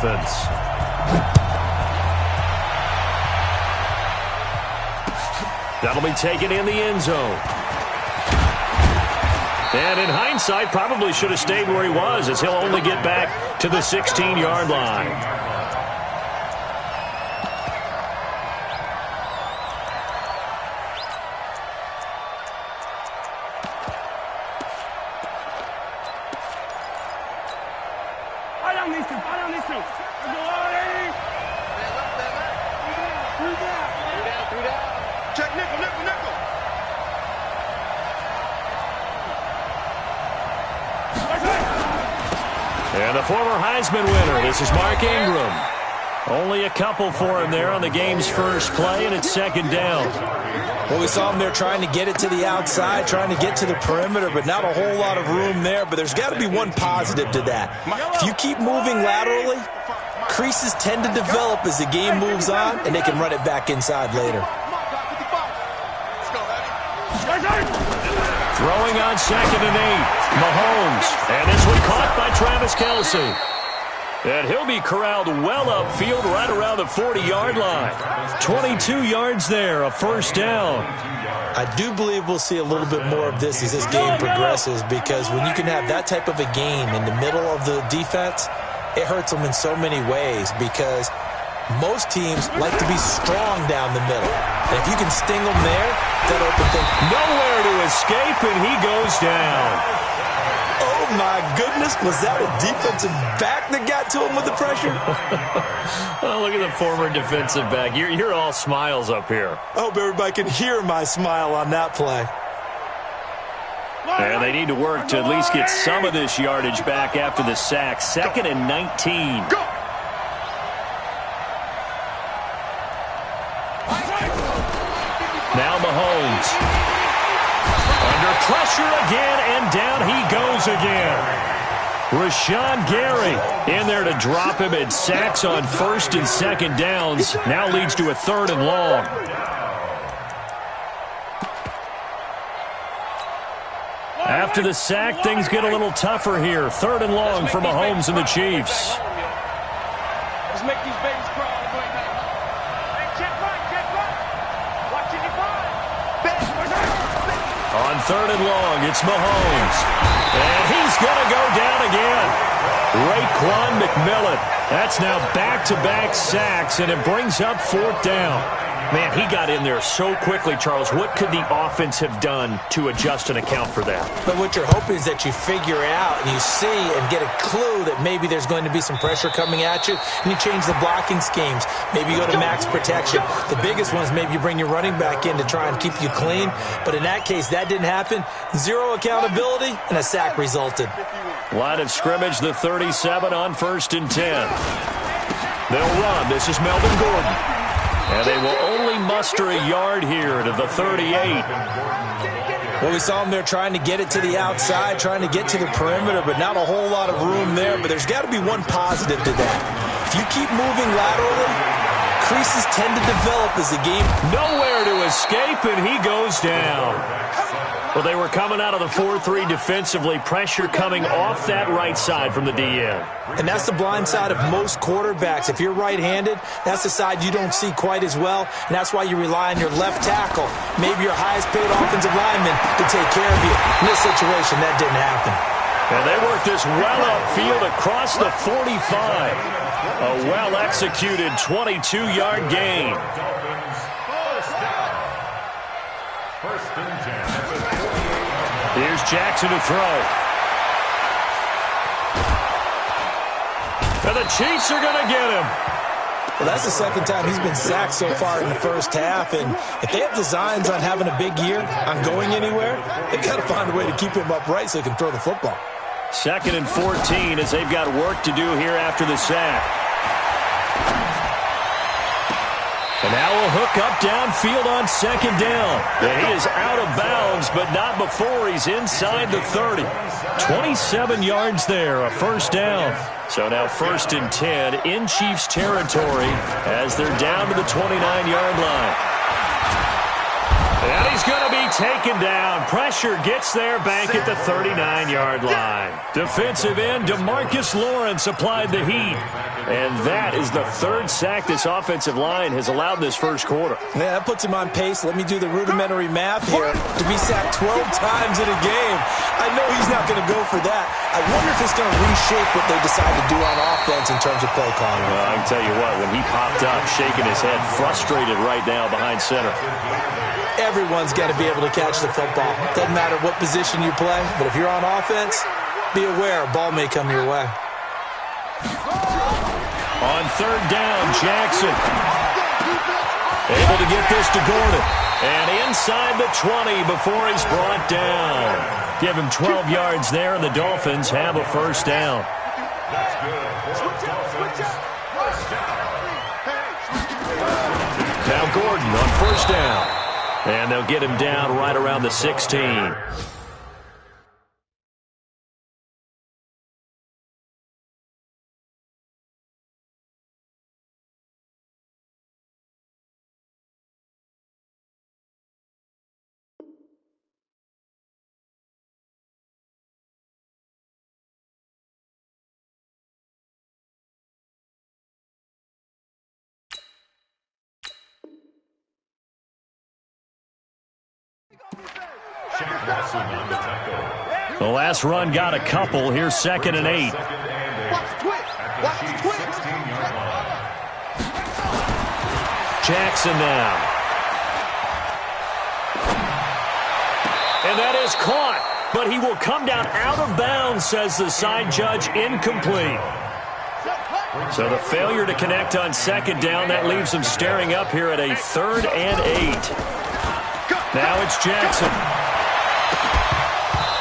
offense. That'll be taken in the end zone. And in hindsight, probably should have stayed where he was, as he'll only get back to the 16-yard line. And the former Heisman winner, this is Mark Ingram. Only a couple for him there on the game's first play, and it's second down. Well, we saw him there trying to get it to the outside, trying to get to the perimeter, but not a whole lot of room there. But there's got to be one positive to that. If you keep moving laterally, creases tend to develop as the game moves on, and they can run it back inside later. Throwing on 2nd and 8, Mahomes. And this one caught by Travis Kelce. And he'll be corralled well upfield right around the 40-yard line. 22 yards there, a first down. I do believe we'll see a little bit more of this as this game progresses, because when you can have that type of a game in the middle of the defense, it hurts them in so many ways, because most teams like to be strong down the middle. And if you can sting them there, that open thing. Nowhere to escape, and he goes down. Oh, my goodness. Was that a defensive back that got to him with the pressure? Oh, look at the former defensive back. You're all smiles up here. I hope everybody can hear my smile on that play. And they need to work to at least get some of this yardage back after the sack. 2nd and 19. Go. Now Mahomes. Under pressure again, and down he goes again. Rashawn Gary in there to drop him, and sacks on 1st and 2nd downs. Now leads to a 3rd and long. After the sack, things get a little tougher here. 3rd and long for Mahomes and the Chiefs. Let's make these babies crawl. On 3rd and long, it's Mahomes. And he's going to go down again. Raekwon McMillan. That's now back-to-back sacks, and it brings up 4th down. Man, he got in there so quickly, Charles. What could the offense have done to adjust and account for that? But what you're hoping is that you figure out and you see and get a clue that maybe there's going to be some pressure coming at you, and you change the blocking schemes. Maybe you go to max protection. The biggest one is maybe you bring your running back in to try and keep you clean. But in that case, that didn't happen. Zero accountability, and a sack resulted. Line of scrimmage, the 37 on 1st and 10. They'll run. This is Melvin Gordon. And they will only muster a yard here to the 38. Well, we saw him there trying to get it to the outside, trying to get to the perimeter, but not a whole lot of room there. But there's got to be one positive to that. If you keep moving laterally, creases tend to develop as the game. Nowhere to escape, and he goes down. Well, they were coming out of the 4-3 defensively. Pressure coming off that right side from the DN. And that's the blind side of most quarterbacks. If you're right-handed, that's the side you don't see quite as well. And that's why you rely on your left tackle, maybe your highest-paid offensive lineman, to take care of you. In this situation, that didn't happen. And they worked this well upfield across the 45. A well-executed 22-yard gain. Here's Jackson to throw. And the Chiefs are going to get him. Well, that's the second time he's been sacked so far in the first half. And if they have designs on having a big year, on going anywhere, they've got to find a way to keep him upright so he can throw the football. 2nd and 14 as they've got work to do here after the sack. And now we'll hook up downfield on 2nd down. And he is out of bounds, but not before he's inside the 30. 27 yards there, a first down. So now 1st and 10 in Chiefs territory as they're down to the 29-yard line. And he's going to be taken down. Pressure gets there back at the 39-yard line. Defensive end DeMarcus Lawrence applied the heat. And that is the third sack this offensive line has allowed this first quarter. Yeah, that puts him on pace. Let me do the rudimentary math here. To be sacked 12 times in a game. I know he's not going to go for that. I wonder if it's going to reshape what they decide to do on offense in terms of play calling. Well, I can tell you what, when he popped up, shaking his head, frustrated right now behind center. Everyone's got to be able to catch the football. Doesn't matter what position you play, but if you're on offense, be aware a ball may come your way. On third down, Jackson able to get this to Gordon. And inside the 20 before he's brought down. Give him 12 yards there, and the Dolphins have a first down. Now Gordon on first down. And they'll get him down right around the 16. The last run got a couple. Here's 2nd and 8. Jackson now. And that is caught. But he will come down out of bounds, says the side judge. Incomplete. So the failure to connect on 2nd down, that leaves him staring up here at a 3rd and 8. Now it's Jackson.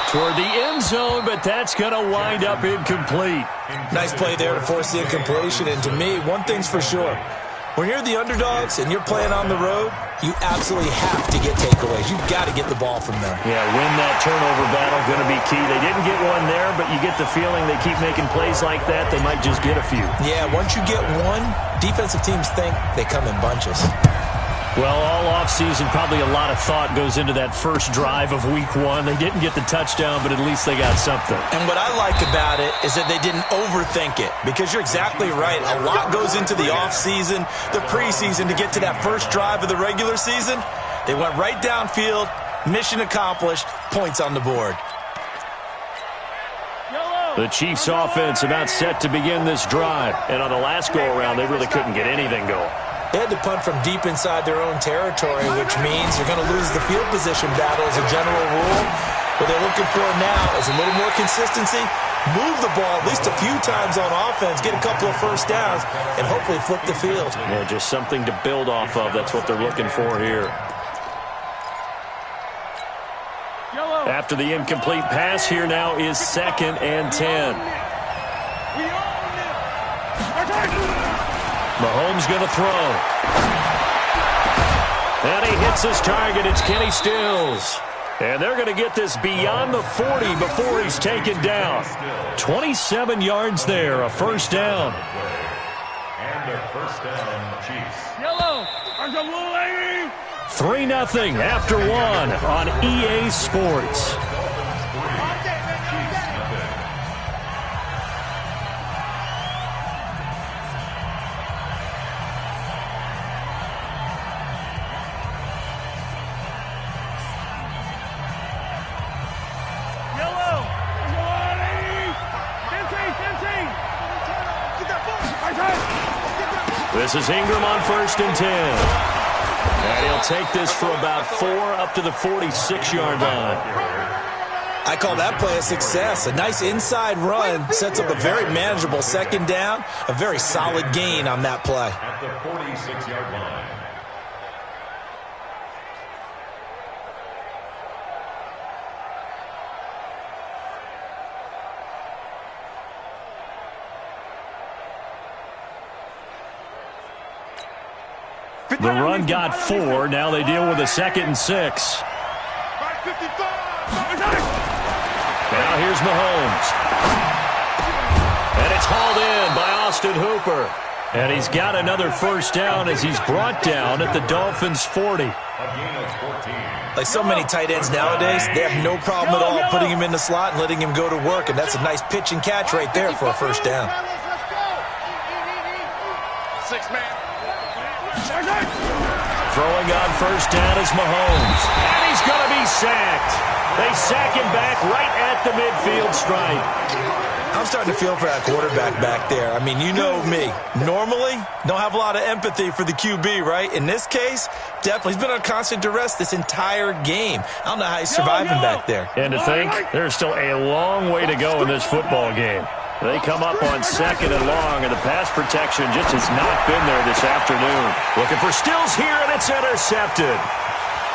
Toward the end zone, but that's going to wind up incomplete. Nice play there to force the incompletion. And to me, one thing's for sure. When you're the underdogs and you're playing on the road, you absolutely have to get takeaways. You've got to get the ball from them. Yeah, win that turnover battle, going to be key. They didn't get one there, but you get the feeling they keep making plays like that, they might just get a few. Yeah, once you get one, defensive teams think they come in bunches. Well, all offseason, probably a lot of thought goes into that first drive of week 1. They didn't get the touchdown, but at least they got something. And what I like about it is that they didn't overthink it, because you're exactly right. A lot goes into the offseason, the preseason, to get to that first drive of the regular season. They went right downfield, mission accomplished, points on the board. The Chiefs' offense about set to begin this drive. And on the last go-around, they really couldn't get anything going. They had to punt from deep inside their own territory, which means you're going to lose the field position battle as a general rule. What they're looking for now is a little more consistency, move the ball at least a few times on offense, get a couple of first downs, and hopefully flip the field. Yeah, just something to build off of. That's what they're looking for here. After the incomplete pass, here now is 2nd and 10. Mahomes going to throw. And he hits his target. It's Kenny Stills. And they're going to get this beyond the 40 before he's taken down. 27 yards there, a first down. And a first down, Chiefs. Yellow, there's a blue lady. 3-0 after 1 on EA Sports. This is Ingram on 1st and 10. And he'll take this for about 4 up to the 46-yard line. I call that play a success. A nice inside run sets up a very manageable 2nd down. A very solid gain on that play. At the 46-yard line. The run got 4. Now they deal with a 2nd and 6. Now here's Mahomes. And it's hauled in by Austin Hooper. And he's got another first down as he's brought down at the Dolphins' 40. Like so many tight ends nowadays, they have no problem at all putting him in the slot and letting him go to work, and that's a nice pitch and catch right there for a first down. Throwing on first down is Mahomes. And he's going to be sacked. They sack him back right at the midfield stripe. I'm starting to feel for that quarterback back there. I mean, you know me. Normally, don't have a lot of empathy for the QB, right? In this case, definitely. He's been on constant duress this entire game. I don't know how he's surviving back there. And to think, there's still a long way to go in this football game. They come up on second and long, and the pass protection just has not been there this afternoon. Looking for Stills here, and it's intercepted.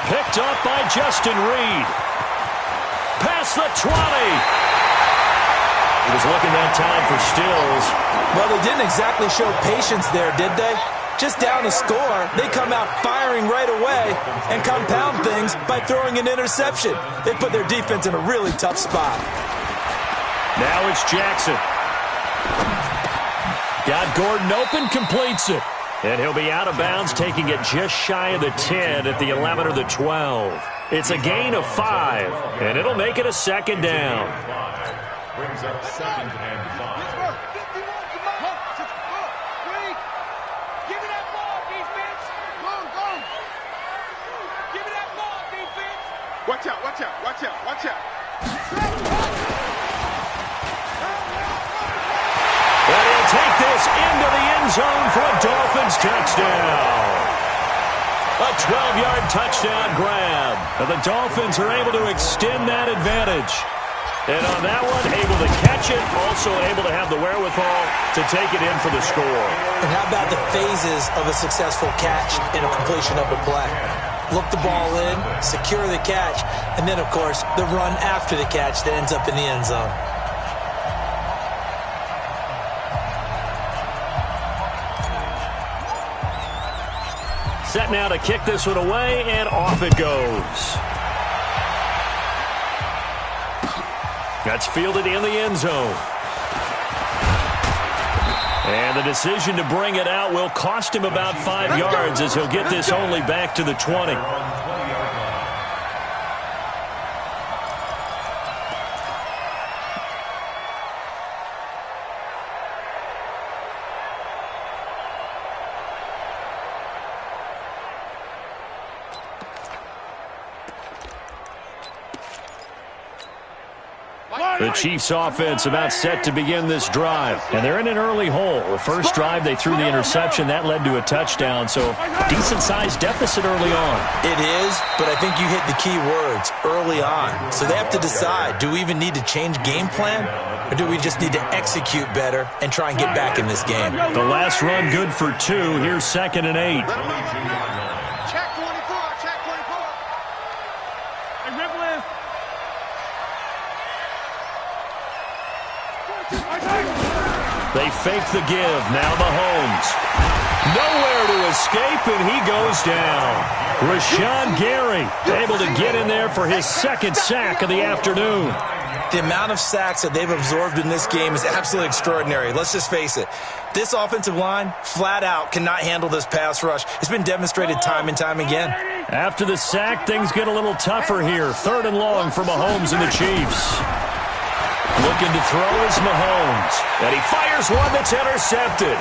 Picked up by Justin Reed. Past the 20. He was looking that time for Stills. Well, they didn't exactly show patience there, did they? Just down a score, they come out firing right away and compound things by throwing an interception. They put their defense in a really tough spot. Now it's Jackson. Got Gordon open, completes it. And he'll be out of bounds, taking it just shy of the 10 at the 11 or the 12. It's a gain of 5, and it'll make it a second down. Brings up 2nd and 5. Give me that ball, defense. Go. Give me that ball, defense. Watch out. And he'll take this into the end zone for a Dolphins touchdown. A 12-yard touchdown grab. And the Dolphins are able to extend that advantage. And on that one, able to catch it, also able to have the wherewithal to take it in for the score. And how about the phases of a successful catch and a completion of a play? Look the ball in, secure the catch, and then, of course, the run after the catch that ends up in the end zone. Set now to kick this one away, and off it goes. That's fielded in the end zone. And the decision to bring it out will cost him about 5 yards as he'll get this only back to the 20. The Chiefs offense about set to begin this drive. And they're in an early hole. The first drive they threw the interception. That led to a touchdown. So decent-sized deficit early on. It is, but I think you hit the key words, early on. So they have to decide, do we even need to change game plan? Or do we just need to execute better and try and get back in this game? The last run good for 2. Here's 2nd and 8. Check 24. Hey, Ripple. They fake the give. Now Mahomes. Nowhere to escape, and he goes down. Rashawn Gary able to get in there for his 2nd sack of the afternoon. The amount of sacks that they've absorbed in this game is absolutely extraordinary. Let's just face it. This offensive line, flat out, cannot handle this pass rush. It's been demonstrated time and time again. After the sack, things get a little tougher here. 3rd and long for Mahomes and the Chiefs. Looking to throw is Mahomes. And he fires one that's intercepted.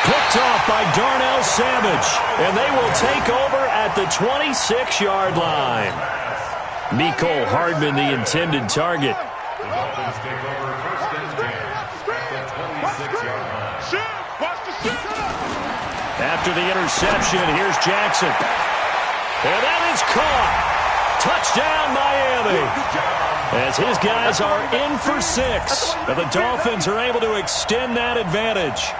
Picked off by Darnell Savage. And they will take over at the 26-yard line. Mecole Hardman, the intended target. The Dolphins take over 1st and 10 at the 26-yard line. After the interception, here's Jackson. And that is caught. Touchdown, Miami. As his guys are in for 6. And the Dolphins are able to extend that advantage.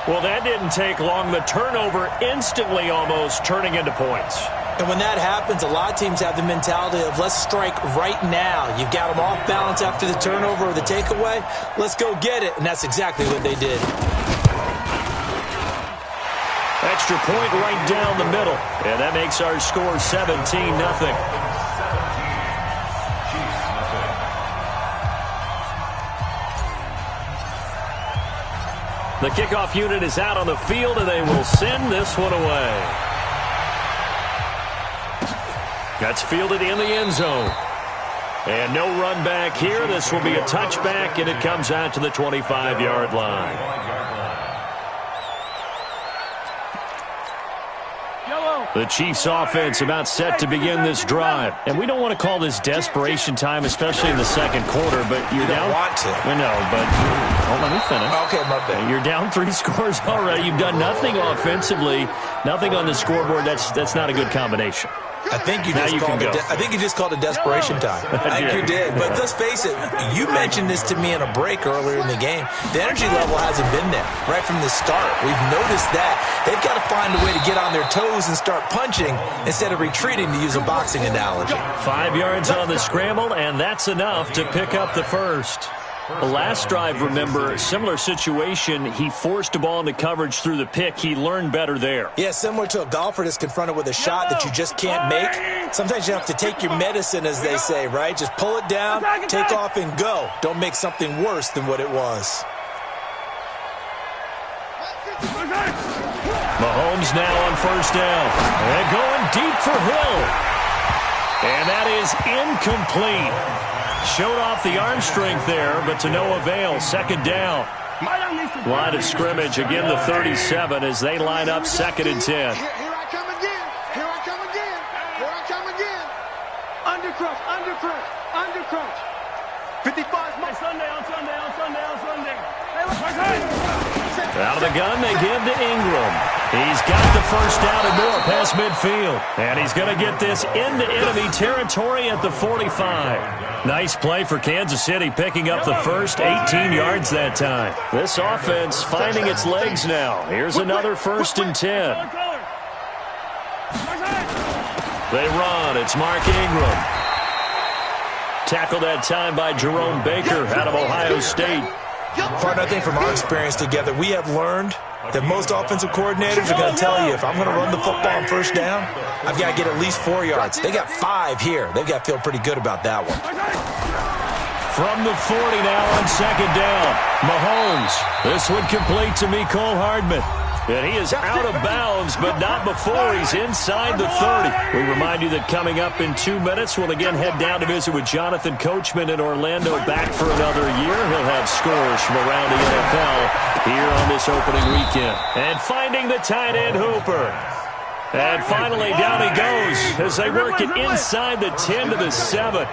Well, that didn't take long. The turnover instantly almost turning into points. And when that happens, a lot of teams have the mentality of let's strike right now. You've got them off balance after the turnover or the takeaway. Let's go get it. And that's exactly what they did. Extra point right down the middle. And that makes our score 17-0. The kickoff unit is out on the field, and they will send this one away. That's fielded in the end zone. And no run back here. This will be a touchback, and it comes out to the 25-yard line. The Chiefs offense about set to begin this drive. And we don't want to call this desperation time, especially in the second quarter, but you're down. You don't want to. I know, but don't let me finish. Okay, my bad. You're down 3 scores already. You've done nothing offensively, nothing on the scoreboard. That's not a good combination. I think you just called it desperation time. I think you did. But let's face it, you mentioned this to me in a break earlier in the game. The energy level hasn't been there right from the start. We've noticed that. They've got to find a way to get on their toes and start punching instead of retreating, to use a boxing analogy. 5 yards on the scramble, and that's enough to pick up the first. The last drive, remember, similar situation. He forced a ball into coverage through the pick. He learned better there. Yeah, similar to a golfer that's confronted with a shot that you just can't make. Sometimes you have to take your medicine, as they say, right? Just pull it down, take off, and go. Don't make something worse than what it was. Mahomes now on first down. And going deep for Hill. And that is incomplete. Showed off the arm strength there, but to no avail. Second down. Line of scrimmage, again the 37 as they line up 2nd and 10. Here I come again. Here I come again. Here I come again. Under crunch, under crunch, under crunch. 55 my Sunday. Out of the gun, they give to Ingram. He's got the first down and more past midfield. And he's going to get this into enemy territory at the 45. Nice play for Kansas City, picking up the first 18 yards that time. This offense finding its legs now. Here's another 1st and 10. They run. It's Mark Ingram. Tackled that time by Jerome Baker out of Ohio State. Partner, I think from our experience together, we have learned that most offensive coordinators are going to tell you, if I'm going to run the football on first down, I've got to get at least 4 yards. They got 5 here. They've got to feel pretty good about that one. From the 40 now on 2nd down, Mahomes. This one complete to Mecole Hardman. And he is out of bounds, but not before he's inside the 30. We remind you that coming up in 2 minutes, we'll again head down to visit with Jonathan Coachman in Orlando, back for another year. He'll have scores from around the NFL here on this opening weekend. And finding the tight end Hooper. And finally, down he goes as they work it inside the 10 to the 7.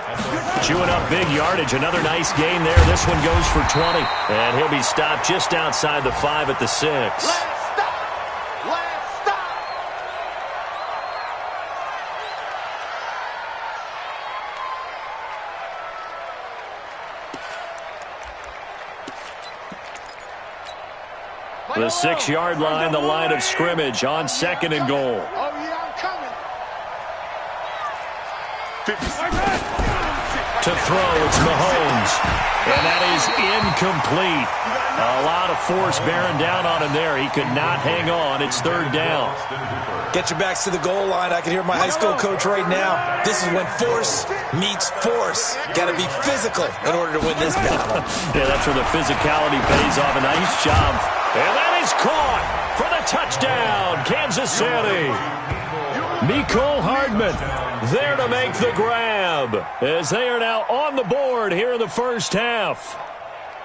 Chewing up big yardage. Another nice gain there. This one goes for 20. And he'll be stopped just outside the 5 at the 6. The 6-yard line, the line of scrimmage on 2nd and goal. Oh, yeah, I'm coming. To throw, it's Mahomes. And that is incomplete. A lot of force bearing down on him there. He could not hang on. It's 3rd down. Get your backs to the goal line. I can hear my high school coach right now. This is when force meets force. Got to be physical in order to win this battle. Yeah, that's where the physicality pays off. A nice job. And that is caught for the touchdown, Kansas City. Mecole Hardman there to make the grab as they are now on the board here in the first half.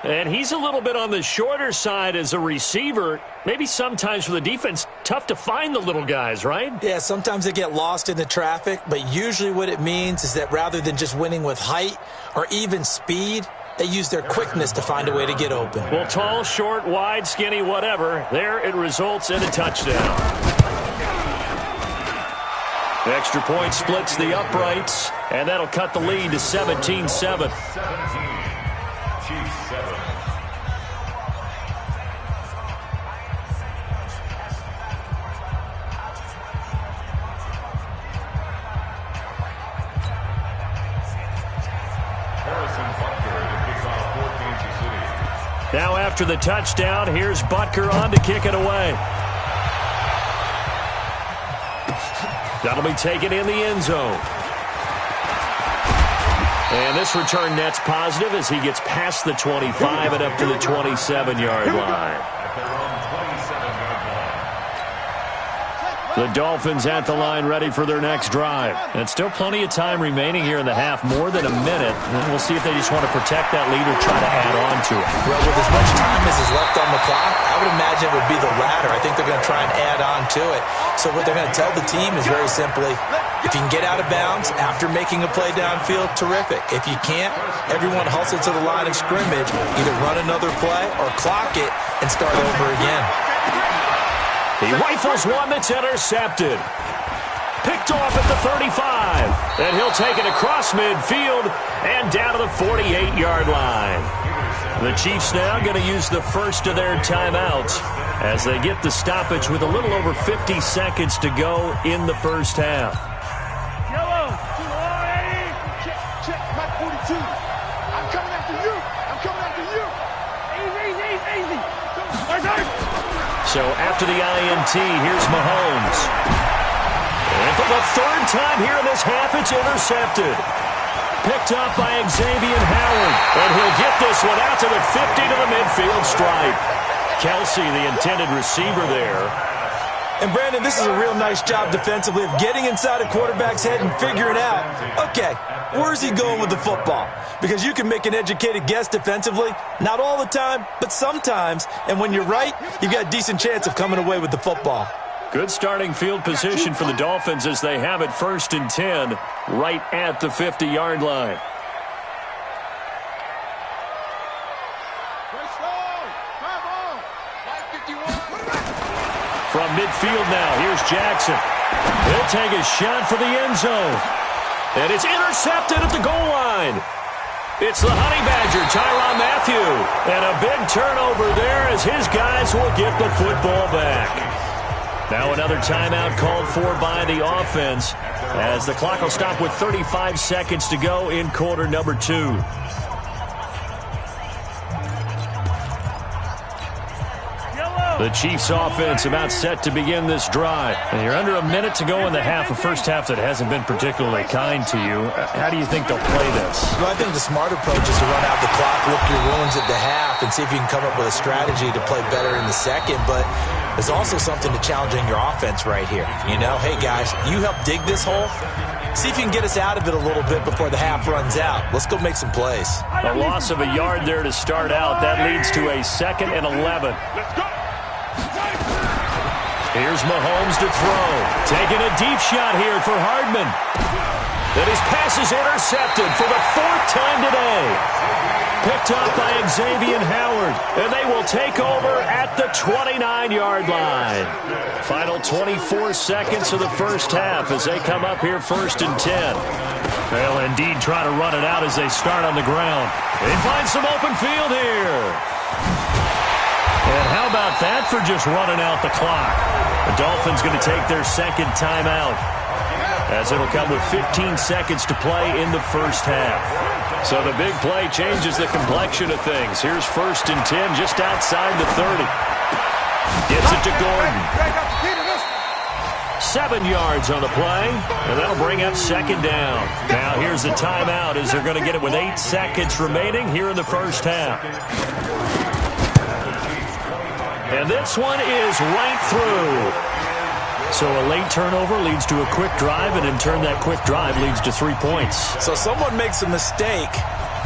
And he's a little bit on the shorter side as a receiver. Maybe sometimes for the defense, tough to find the little guys, right? Yeah, sometimes they get lost in the traffic, but usually what it means is that rather than just winning with height or even speed, they use their quickness to find a way to get open. Well, tall, short, wide, skinny, whatever, there it results in a touchdown. The extra point splits the uprights, and that'll cut the lead to 17-7. Now after the touchdown, here's Butker on to kick it away. That'll be taken in the end zone. And this return net's positive as he gets past the 25 and up to the 27-yard line. The Dolphins at the line ready for their next drive. And still plenty of time remaining here in the half, more than a minute. And we'll see if they just want to protect that lead or try to add on to it. Well, with as much time as is left on the clock, I would imagine it would be the latter. I think they're going to try and add on to it. So what they're going to tell the team is very simply, if you can get out of bounds after making a play downfield, terrific. If you can't, everyone hustle to the line of scrimmage, either run another play or clock it and start over again. He rifles one that's intercepted. Picked off at the 35. And he'll take it across midfield and down to the 48-yard line. The Chiefs now going to use the first of their timeouts as they get the stoppage with a little over 50 seconds to go in the first half. Yellow. Check, Mike 42. I'm coming after you. Easy. So after the INT, here's Mahomes. And for the third time here in this half, it's intercepted. Picked up by Xavier Howard. And he'll get this one out to the 50 to the midfield stripe. Kelsey, the intended receiver there. And, Brandon, this is a real nice job defensively of getting inside a quarterback's head and figuring out, okay, where's he going with the football? Because you can make an educated guess defensively, not all the time, but sometimes. And when you're right, you've got a decent chance of coming away with the football. Good starting field position for the Dolphins as they have it 1st and 10 right at the 50-yard line. From midfield now, here's Jackson. He'll take a shot for the end zone. And it's intercepted at the goal line. It's the Honey Badger, Tyrann Mathieu. And a big turnover there as his guys will get the football back. Now another timeout called for by the offense as the clock will stop with 35 seconds to go in quarter number 2. The Chiefs offense about set to begin this drive. And you're under a minute to go in the half, a first half that hasn't been particularly kind to you. How do you think they'll play this? Well, I think the smart approach is to run out the clock, lick your wounds at the half, and see if you can come up with a strategy to play better in the second. But there's also something to challenging your offense right here. You know, hey, guys, you help dig this hole. See if you can get us out of it a little bit before the half runs out. Let's go make some plays. A loss of a yard there to start out. That leads to a 2nd and 11. Let's go. Here's Mahomes to throw. Taking a deep shot here for Hardman. Then his pass is intercepted for the 4th time today. Picked up by Xavier Howard. And they will take over at the 29-yard line. Final 24 seconds of the first half as they come up here 1st and 10. They'll indeed try to run it out as they start on the ground. They find some open field here. And how about that for just running out the clock? The Dolphins going to take their 2nd timeout as it'll come with 15 seconds to play in the first half. So the big play changes the complexion of things. Here's 1st and 10 just outside the 30. Gets it to Gordon. 7 yards on the play, and that'll bring up 2nd down. Now here's the timeout as they're going to get it with 8 seconds remaining here in the first half. And this one is right through. So a late turnover leads to a quick drive, and in turn that quick drive leads to 3 points. So someone makes a mistake,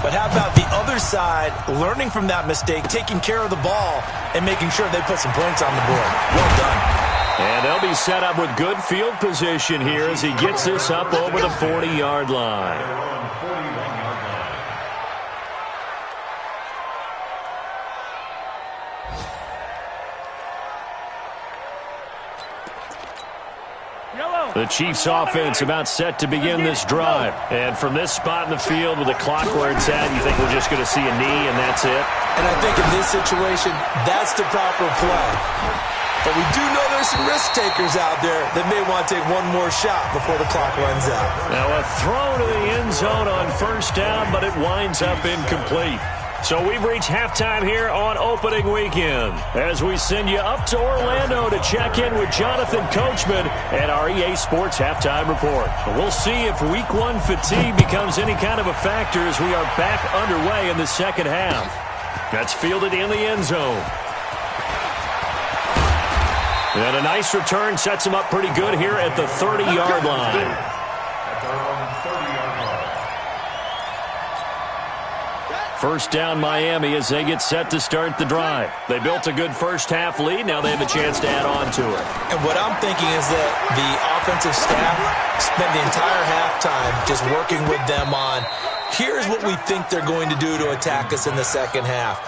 but how about the other side learning from that mistake, taking care of the ball, and making sure they put some points on the board? Well done. And they'll be set up with good field position here as he gets this up over the 40-yard line. The Chiefs offense about set to begin this drive. And from this spot in the field with the clock where it's at, you think we're just going to see a knee and that's it? And I think in this situation, that's the proper play. But we do know there's some risk takers out there that may want to take one more shot before the clock runs out. Now a throw to the end zone on 1st down, but it winds up incomplete. So we've reached halftime here on opening weekend as we send you up to Orlando to check in with Jonathan Coachman and our EA Sports Halftime Report. We'll see if Week 1 fatigue becomes any kind of a factor as we are back underway in the second half. That's fielded in the end zone. And a nice return sets him up pretty good here at the 30-yard line. First down Miami as they get set to start the drive. They built a good first-half lead. Now they have a chance to add on to it. And what I'm thinking is that the offensive staff spent the entire halftime just working with them on, here's what we think they're going to do to attack us in the second half.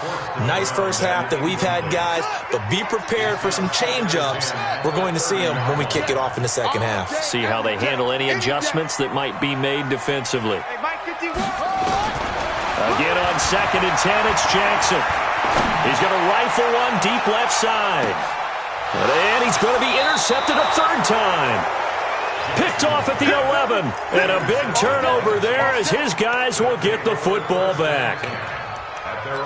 Nice first half that we've had, guys, but be prepared for some change-ups. We're going to see them when we kick it off in the second half. See how they handle any adjustments that might be made defensively. Again on 2nd and 10, it's Jackson. He's going to rifle one deep left side. And he's going to be intercepted a third time. Picked off at the 11. And a big turnover there as his guys will get the football back.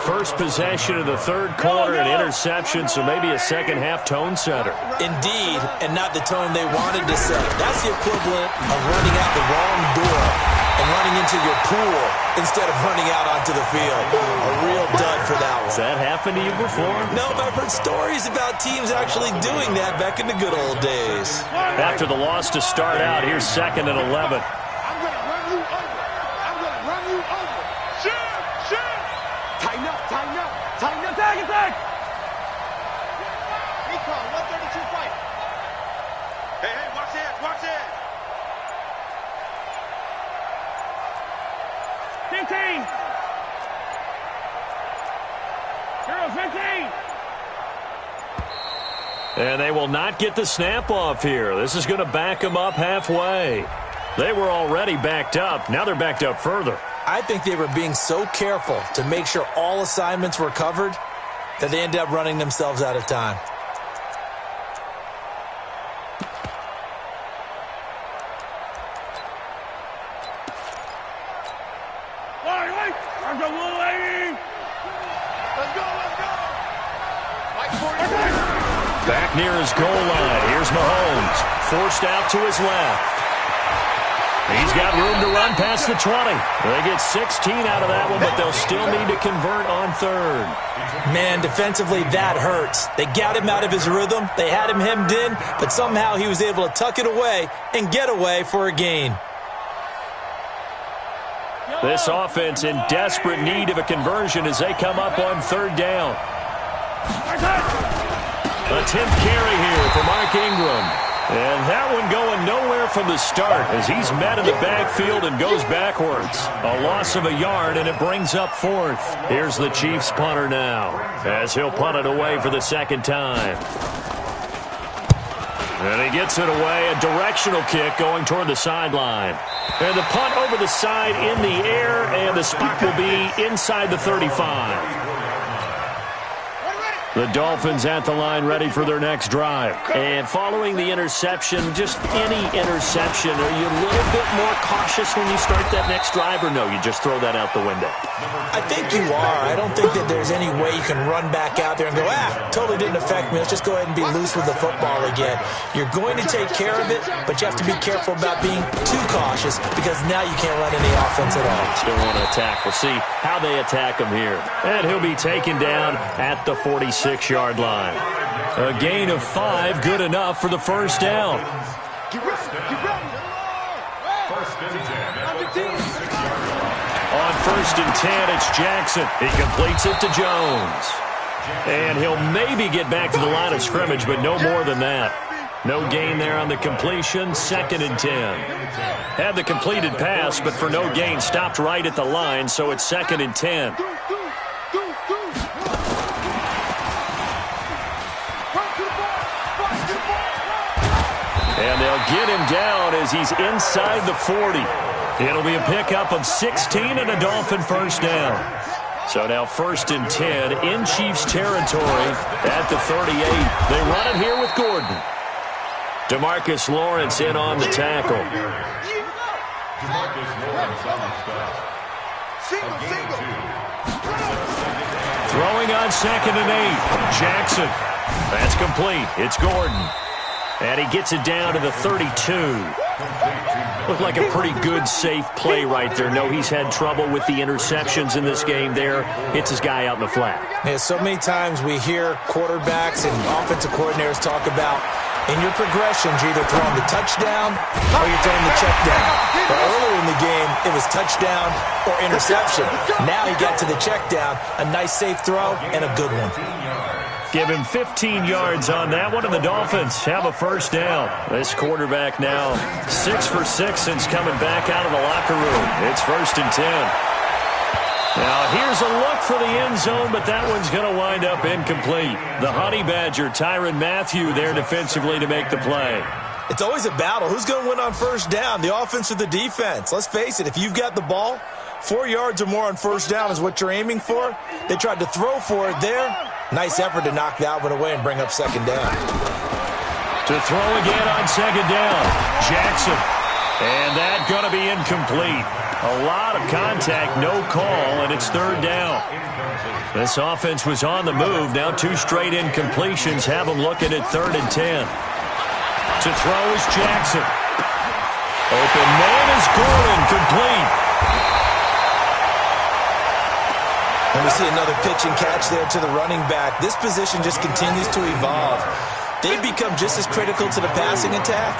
First possession of the third quarter, an interception, so maybe a second-half tone setter. Indeed, and not the tone they wanted to set. That's the equivalent of running out the wrong door and running into your pool instead of running out onto the field. A real dud for that one. Has that happened to you before? No, but I've heard stories about teams actually doing that back in the good old days. After the loss to start out, here's 2nd and 11. Attack! Recon, 132 fight. Hey, watch it. 15. 15. And they will not get the snap off here. This is going to back them up halfway. They were already backed up. Now they're backed up further. I think they were being so careful to make sure all assignments were covered that they ended up running themselves out of time. Back near his goal line. Here's Mahomes. Forced out to his left. He's got room to run past the 20. They get 16 out of that one, but they'll still need to convert on third. Man, defensively, that hurts. They got him out of his rhythm. They had him hemmed in, but somehow he was able to tuck it away and get away for a gain. This offense in desperate need of a conversion as they come up on third down. A 10th carry here for Mark Ingram. And that one going nowhere from the start as he's met in the backfield and goes backwards. A loss of a yard, and it brings up fourth. Here's the Chiefs punter now as he'll punt it away for the second time. And he gets it away, a directional kick going toward the sideline. And the punt over the side in the air, and the spot will be inside the 35. The Dolphins at the line ready for their next drive. And following the interception, just any interception, are you a little bit more cautious when you start that next drive, or no, you just throw that out the window? I think you are. I don't think that there's any way you can run back out there and go, totally didn't affect me. Let's just go ahead and be loose with the football again. You're going to take care of it, but you have to be careful about being too cautious because now you can't run any offense at all. Still want to attack. We'll see how they attack him here. And he'll be taken down at the 46-yard line. A gain of 5, good enough for the first down. Get ready. First and 10. On 1st and 10, it's Jackson. He completes it to Jones. And he'll maybe get back to the line of scrimmage, but no more than that. No gain there on the completion, 2nd and 10. Had the completed pass, but for no gain, stopped right at the line, so it's 2nd and 10. And they'll get him down as he's inside the 40. It'll be a pickup of 16 and a Dolphin first down. So now 1st and 10 in Chiefs territory at the 38. They run it here with Gordon. DeMarcus Lawrence in on the tackle. DeMarcus Lawrence on the stop. Single. Throwing on 2nd and 8. Jackson. That's complete. It's Gordon. And he gets it down to the 32. Looked like a pretty good, safe play right there. No, he's had trouble with the interceptions in this game there. Hits his guy out in the flat. Yeah, so many times we hear quarterbacks and offensive coordinators talk about in your progressions, you're either throwing the touchdown or you're throwing the check down. But earlier in the game, it was touchdown or interception. Now he got to the check down. A nice, safe throw and a good one. Give him 15 yards on that one, and the Dolphins have a first down. This quarterback now 6 for 6 since coming back out of the locker room. It's 1st and 10. Now, here's a look for the end zone, but that one's going to wind up incomplete. The Honey Badger, Tyrann Mathieu, there defensively to make the play. It's always a battle. Who's going to win on first down, the offense or the defense? Let's face it, if you've got the ball, 4 yards or more on first down is what you're aiming for. They tried to throw for it there. Nice effort to knock that one away and bring up 2nd down. To throw again on 2nd down, Jackson. And that's going to be incomplete. A lot of contact, no call, and it's 3rd down. This offense was on the move. Now 2 straight incompletions have them looking at 3rd and 10. To throw is Jackson. Open man is Gordon, complete. And we see another pitch and catch there to the running back. This position just continues to evolve. They become just as critical to the passing attack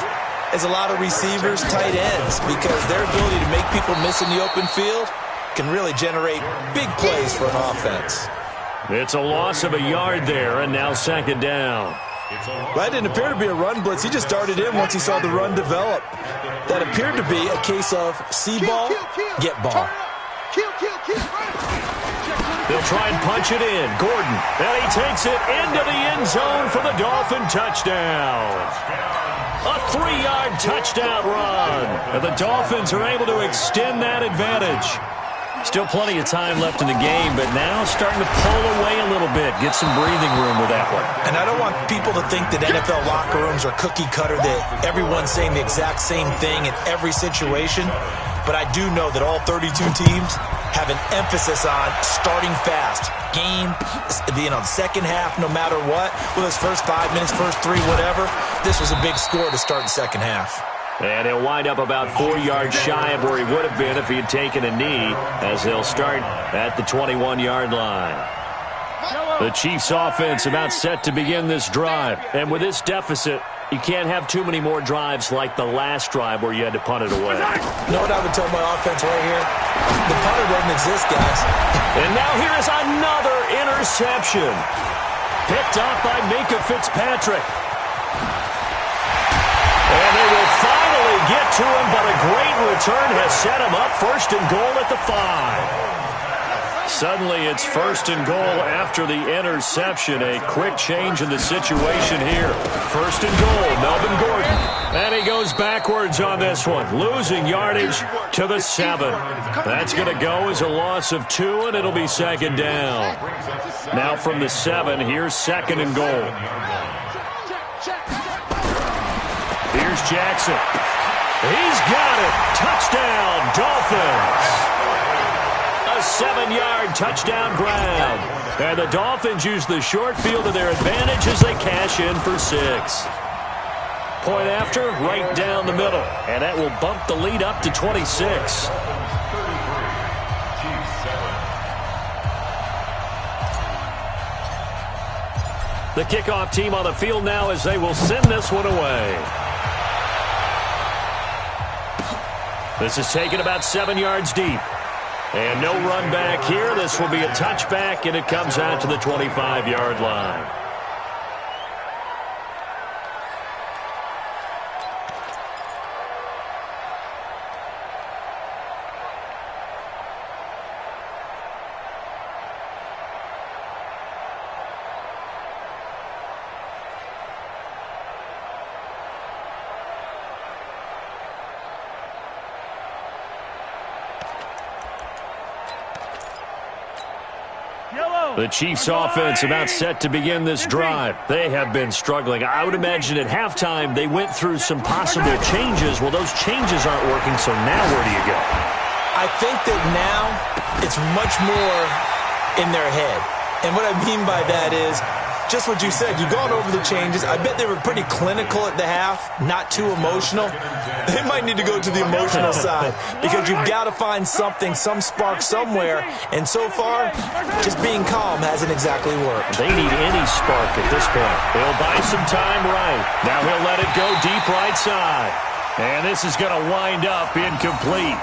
as a lot of receivers, tight ends, because their ability to make people miss in the open field can really generate big plays for an offense. It's a loss of a yard there, and now 2nd down. That didn't appear to be a run blitz. He just darted in once he saw the run develop. That appeared to be a case of see ball, get ball. They'll try and punch it in. Gordon, and he takes it into the end zone for the Dolphin touchdown. A 3-yard touchdown run. And the Dolphins are able to extend that advantage. Still plenty of time left in the game, but now starting to pull away a little bit. Get some breathing room with that one. And I don't want people to think that NFL locker rooms are cookie cutter, that everyone's saying the exact same thing in every situation. But I do know that all 32 teams have an emphasis on starting fast. Game, the second half, no matter what. Well, those first 5 minutes, first 3, whatever. This was a big score to start the second half. And he'll wind up about 4 yards shy of where he would have been if he had taken a knee, as they'll start at the 21-yard line. The Chiefs offense about set to begin this drive. And with this deficit, you can't have too many more drives like the last drive where you had to punt it away. You know what I would tell my offense right here? The punter doesn't exist, guys. And now here is another interception. Picked off by Minkah Fitzpatrick. And they will finally get to him, but a great return has set him up 1st and goal at the 5. Suddenly it's 1st and goal after the interception. A quick change in the situation here. 1st and goal, Melvin Gordon. And he goes backwards on this one, losing yardage to the 7. That's going to go as a loss of 2, and it'll be 2nd down. Now from the 7, here's 2nd and goal. Here's Jackson. He's got it. Touchdown, Dolphins. A 7-yard touchdown grab. And the Dolphins use the short field to their advantage as they cash in for 6. Point after, right down the middle. And that will bump the lead up to 26. The kickoff team on the field now as they will send this one away. This is taken about 7 yards deep. And no run back here. This will be a touchback, and it comes out to the 25-yard line. The Chiefs offense about set to begin this drive. They have been struggling. I would imagine at halftime they went through some possible changes. Well, those changes aren't working, so now where do you go? I think that now it's much more in their head. And what I mean by that is just what you said. You've gone over the changes. I bet they were pretty clinical at the half, not too emotional. They might need to go to the emotional side because you've got to find something, some spark somewhere. And so far, just being calm hasn't exactly worked. They need any spark at this point. He'll buy some time right. Now he'll let it go deep right side. And this is going to wind up incomplete.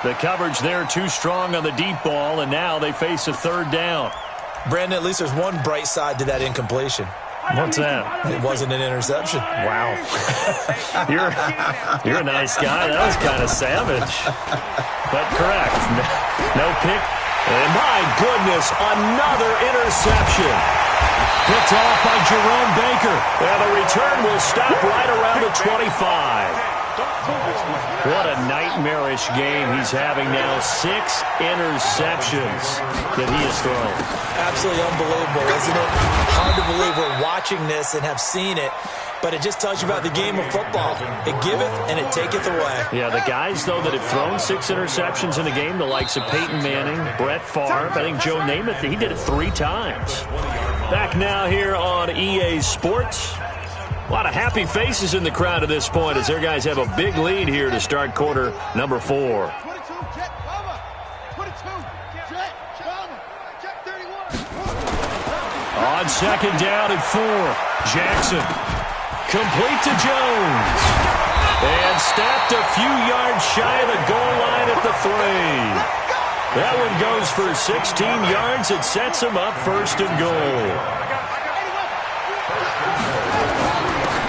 The coverage there too strong on the deep ball, and now they face a third down. Brandon, at least there's one bright side to that incompletion. What's that? It wasn't an interception. Wow. You're a nice guy. That was kind of savage. But correct. No pick. And my goodness, another interception. Picked off by Jerome Baker. And the return will stop right around the 25. What a nightmarish game he's having now. 6 interceptions that he has thrown. Absolutely unbelievable, isn't it? Hard to believe we're watching this and have seen it, but it just tells you about the game of football. It giveth and it taketh away. Yeah, the guys, though, that have thrown 6 interceptions in a game, the likes of Peyton Manning, Brett Favre, I think Joe Namath, he did it 3 times. Back now here on EA Sports. A lot of happy faces in the crowd at this point as their guys have a big lead here to start quarter number 4. 22, check, cover. 22, check, cover. Check 31. On second down and 4, Jackson. Complete to Jones. And snapped a few yards shy of the goal line at the 3. That one goes for 16 yards. It sets him up first and goal.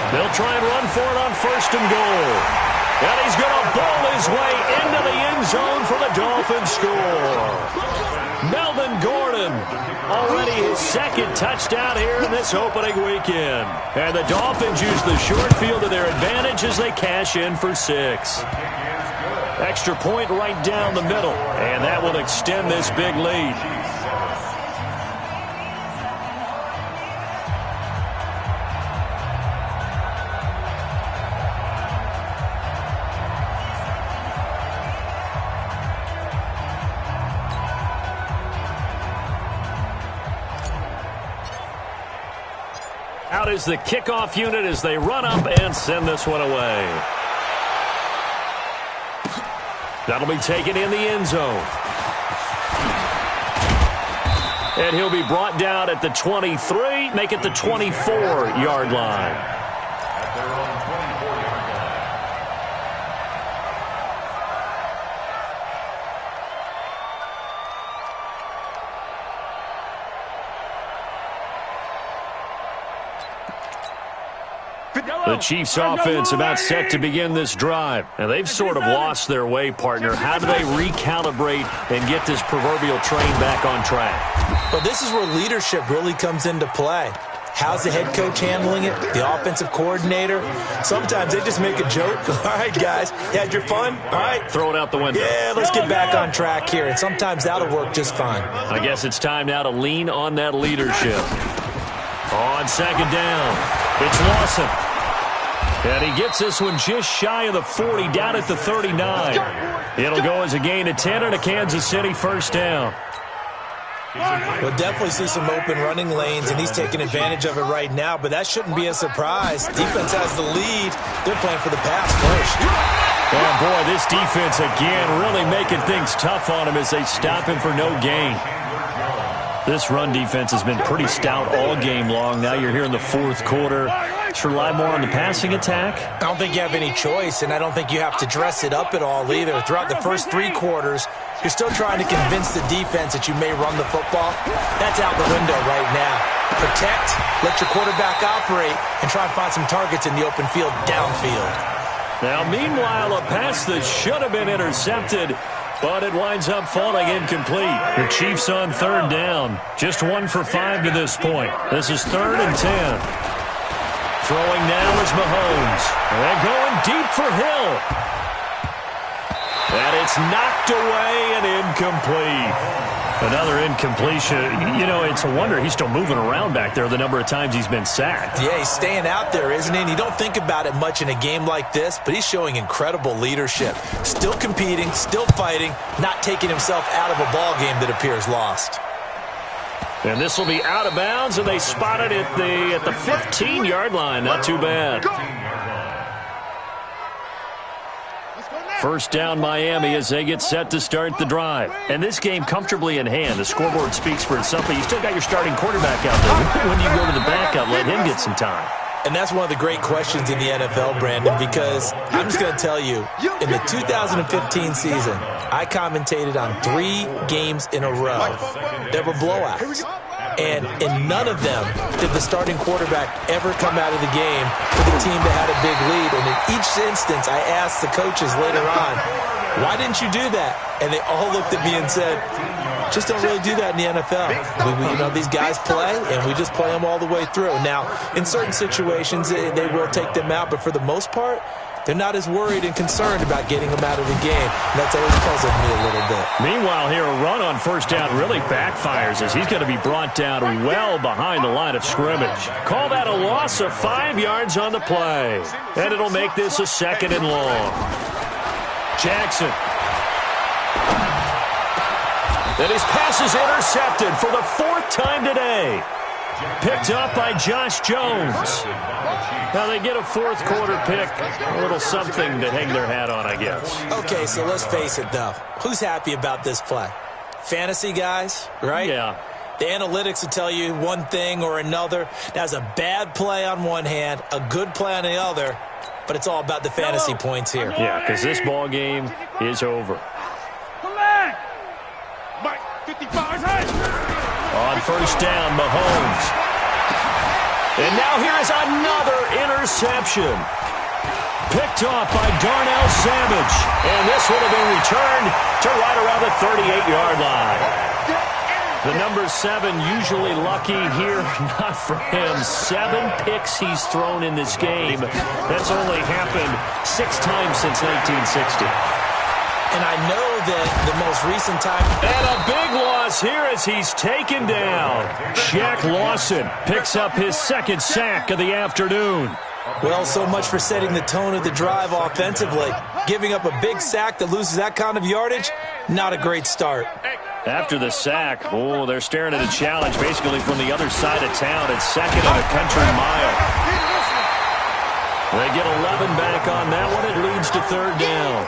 They'll try and run for it on first and goal. And he's going to bowl his way into the end zone for the Dolphins score. Melvin Gordon, already his 2nd touchdown here in this opening weekend. And the Dolphins use the short field to their advantage as they cash in for 6. Extra point right down the middle. And that will extend this big lead. Out is the kickoff unit as they run up and send this one away. That'll be taken in the end zone. And he'll be brought down at the 23, make it the 24-yard line. The Chiefs offense about set to begin this drive. And they've sort of lost their way, partner. How do they recalibrate and get this proverbial train back on track? Well, this is where leadership really comes into play. How's the head coach handling it? The offensive coordinator? Sometimes they just make a joke. All right, guys, you had your fun? All right. Throw it out the window. Yeah, let's get back on track here. And sometimes that'll work just fine. I guess it's time now to lean on that leadership. On second down, it's Lawson. And he gets this one just shy of the 40, down at the 39. It'll go as a gain of 10 and a Kansas City first down. We'll definitely see some open running lanes, and he's taking advantage of it right now, but that shouldn't be a surprise. Defense has the lead. They're playing for the pass first. Oh, boy, this defense again really making things tough on him as they stop him for no gain. This run defense has been pretty stout all game long. Now you're here in the 4th quarter. Should rely more on the passing attack? I don't think you have any choice, and I don't think you have to dress it up at all either. Throughout the first 3 quarters, you're still trying to convince the defense that you may run the football. That's out the window right now. Protect, let your quarterback operate, and try and find some targets in the open field downfield. Now, meanwhile, a pass that should have been intercepted, but it winds up falling incomplete. The Chiefs on third down. Just 1 for 5 to this point. This is 3rd and 10. Throwing now is Mahomes. And going deep for Hill. And it's knocked away and incomplete. Another incompletion. You know, it's a wonder he's still moving around back there the number of times he's been sacked. Yeah, he's staying out there, isn't he? And you don't think about it much in a game like this, but he's showing incredible leadership. Still competing, still fighting, not taking himself out of a ball game that appears lost. And this will be out of bounds, and they spot it at the 15-yard line. Not too bad. First down, Miami, as they get set to start the drive. And this game comfortably in hand. The scoreboard speaks for itself, but you still got your starting quarterback out there. When you go to the backup, let him get some time. And that's one of the great questions in the NFL, Brandon, because I'm just going to tell you, in the 2015 season, I commentated on 3 games in a row that were blowouts. And in none of them did the starting quarterback ever come out of the game for the team that had a big lead. And in each instance, I asked the coaches later on, why didn't you do that? And they all looked at me and said, just don't really do that in the NFL. These guys play, and we just play them all the way through. Now, in certain situations, they will take them out, but for the most part, they're not as worried and concerned about getting them out of the game. And that's always puzzled me a little bit. Meanwhile, here, a run on first down really backfires as he's going to be brought down well behind the line of scrimmage. Call that a loss of 5 yards on the play. And it'll make this a 2nd and long. Jackson. And his pass is intercepted for the 4th time today. Picked up by Josh Jones. Now they get a 4th quarter pick. A little something to hang their hat on, I guess. Okay, so let's face it, though. Who's happy about this play? Fantasy guys, right? Yeah. The analytics will tell you one thing or another. That's a bad play on one hand, a good play on the other, but it's all about the fantasy points here. Yeah, because this ball game is over. On first down, Mahomes. And now here is another interception. Picked off by Darnell Savage. And this will be returned to right around the 38-yard line. The number 7 usually lucky here. Not for him. 7 picks he's thrown in this game. That's only happened 6 times since 1960. And I know that the most recent time... And a big loss here as he's taken down. Shaq Lawson picks up his 2nd sack of the afternoon. Well, so much for setting the tone of the drive offensively. Giving up a big sack that loses that kind of yardage, not a great start. After the sack, they're staring at a challenge basically from the other side of town. It's 2nd and a country mile. They get 11 back on that one. It leads to 3rd down.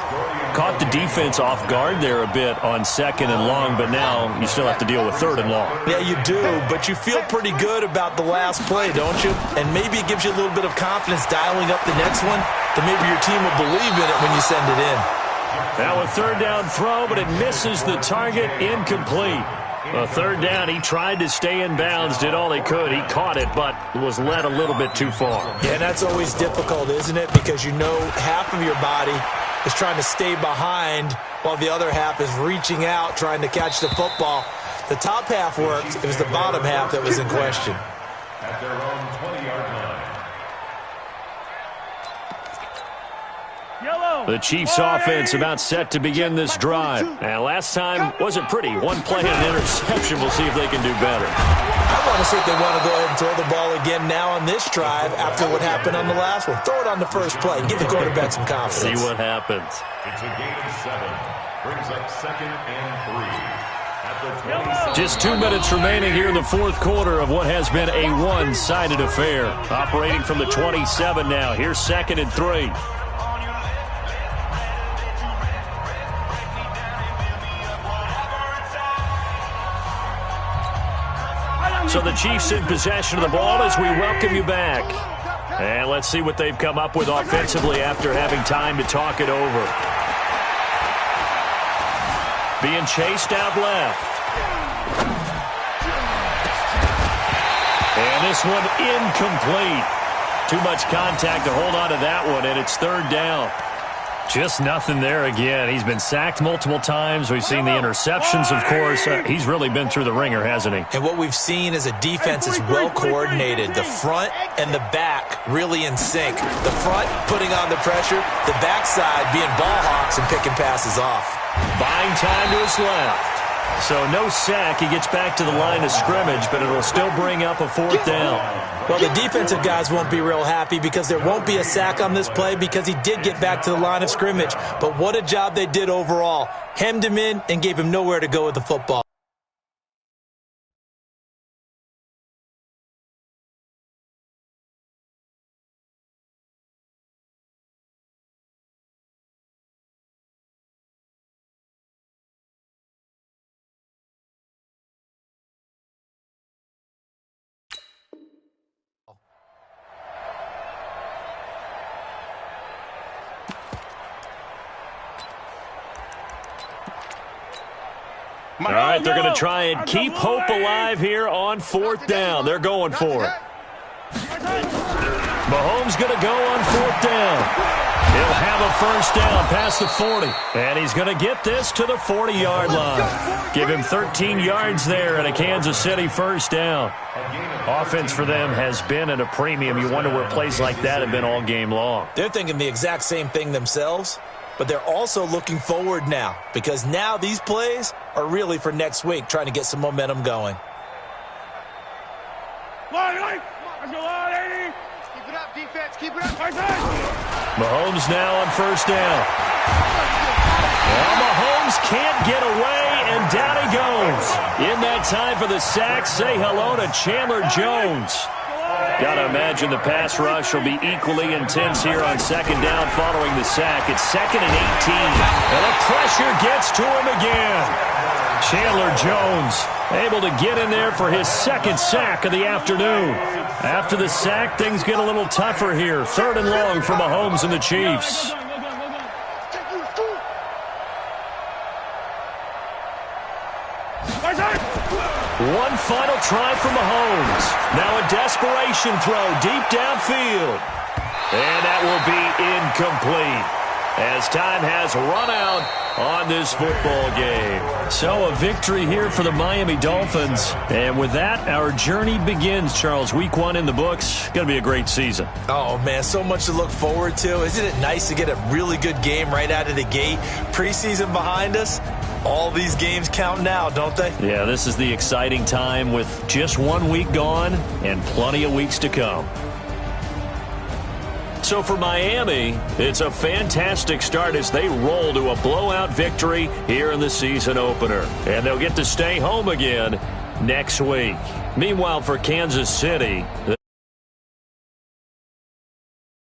Caught the defense off guard there a bit on 2nd and long, but now you still have to deal with 3rd and long. Yeah, you do, but you feel pretty good about the last play, don't you? And maybe it gives you a little bit of confidence dialing up the next one, that maybe your team will believe in it when you send it in. Now a 3rd down throw, but it misses the target, incomplete. A 3rd down, he tried to stay in bounds, did all he could. He caught it, but was led a little bit too far. Yeah, and that's always difficult, isn't it? Because you know half of your body is trying to stay behind while the other half is reaching out, trying to catch the football. The top half worked. It was the bottom half that was in question. At their own 20-yard line. The Chiefs offense about set to begin this drive. And last time wasn't pretty. 1 play and an interception. We'll see if they can do better. I want to see if they want to go ahead and throw the ball again now on this drive after what happened on the last one. Throw it on the first play. Give the quarterback some confidence. See what happens. It's a gain of 7. Brings up 2nd and 3. Just 2 minutes remaining here in the 4th quarter of what has been a one-sided affair. Operating from the 27 now. Here's 2nd and 3. So the Chiefs in possession of the ball as we welcome you back. And let's see what they've come up with offensively after having time to talk it over. Being chased out left. And this one incomplete. Too much contact to hold on to that one, and it's 3rd down. Just nothing there again. He's been sacked multiple times. We've seen the interceptions, of course. He's really been through the ringer, hasn't he? And what we've seen is a defense is well coordinated. The front and the back really in sync. The front putting on the pressure. The backside being ball hawks and picking passes off. Buying time to his left. So no sack. He gets back to the line of scrimmage, but it'll still bring up a 4th down. Well, the defensive guys won't be real happy because there won't be a sack on this play because he did get back to the line of scrimmage. But what a job they did overall. Hemmed him in and gave him nowhere to go with the football. All right, they're going to try and keep hope alive here on 4th down. They're going for it. Mahomes going to go on 4th down. He'll have a first down past the 40. And he's going to get this to the 40-yard line. Give him 13 yards there and a Kansas City first down. Offense for them has been at a premium. You wonder where plays like that have been all game long. They're thinking the exact same thing themselves, but they're also looking forward now because now these plays are really for next week, trying to get some momentum going. Keep it up, defense. Keep it up. Mahomes now on first down. Well, Mahomes can't get away, and down he goes. In that time for the sack, say hello to Chandler Jones. Got to imagine the pass rush will be equally intense here on 2nd down following the sack. It's 2nd and 18. And the pressure gets to him again. Chandler Jones able to get in there for his 2nd sack of the afternoon. After the sack, things get a little tougher here. 3rd and long for Mahomes and the Chiefs. One final try for Mahomes. Now a desperation throw deep downfield. And that will be incomplete as time has run out on this football game. So a victory here for the Miami Dolphins. And with that, our journey begins, Charles. Week 1 in the books. Going to be a great season. Oh, man, so much to look forward to. Isn't it nice to get a really good game right out of the gate? Preseason behind us. All these games count now, don't they? Yeah, this is the exciting time with just 1 week gone and plenty of weeks to come. So for Miami, it's a fantastic start as they roll to a blowout victory here in the season opener. And they'll get to stay home again next week. Meanwhile, for Kansas City...